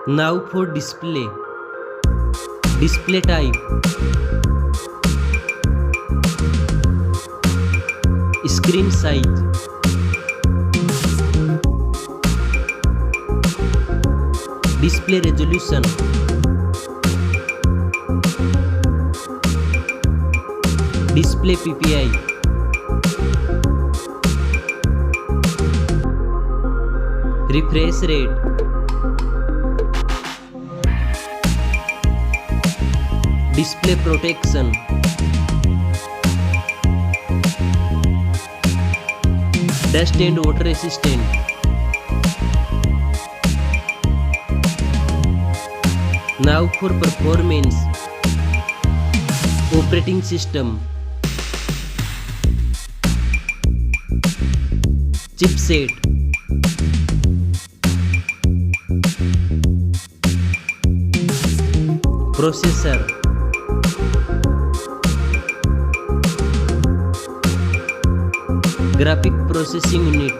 Now for display. Display type. Screen size. Display resolution. Display PPI. Refresh rate. Display protection. Dust and water resistant. Now for performance. Operating system. Chipset. Processor. Graphic processing unit.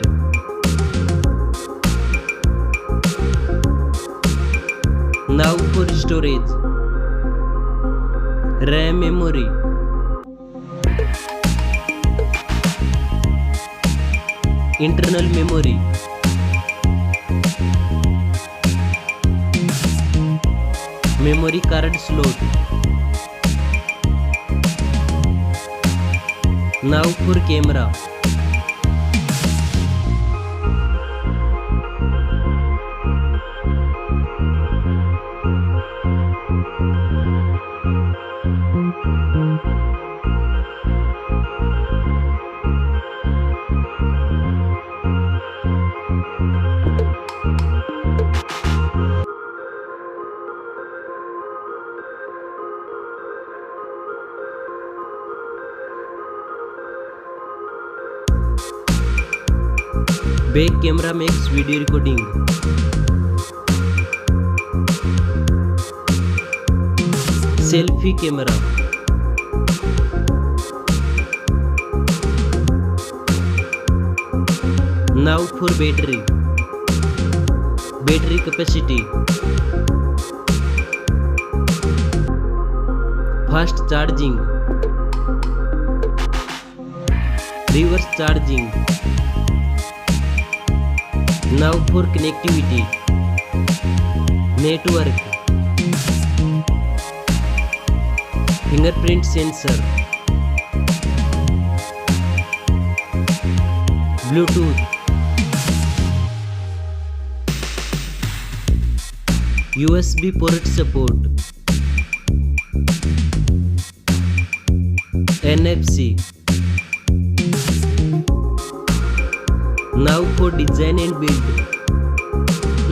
Now for storage. RAM memory. Internal memory. Memory card slot. Now for camera. Back camera makes video recording. Selfie camera. Now for battery. Battery capacity. Fast charging. Reverse charging. Now for connectivity. Network. Fingerprint sensor. Bluetooth. USB port support. NFC. Now for design and build.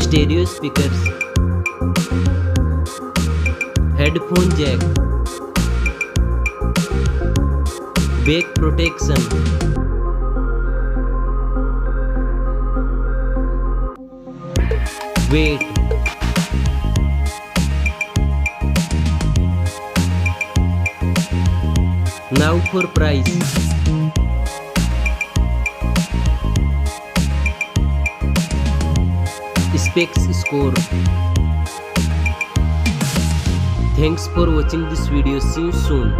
Stereo speakers. Headphone jack. Back protection. Weight. Now for price. Specs score. Thanks for watching this video. See you soon.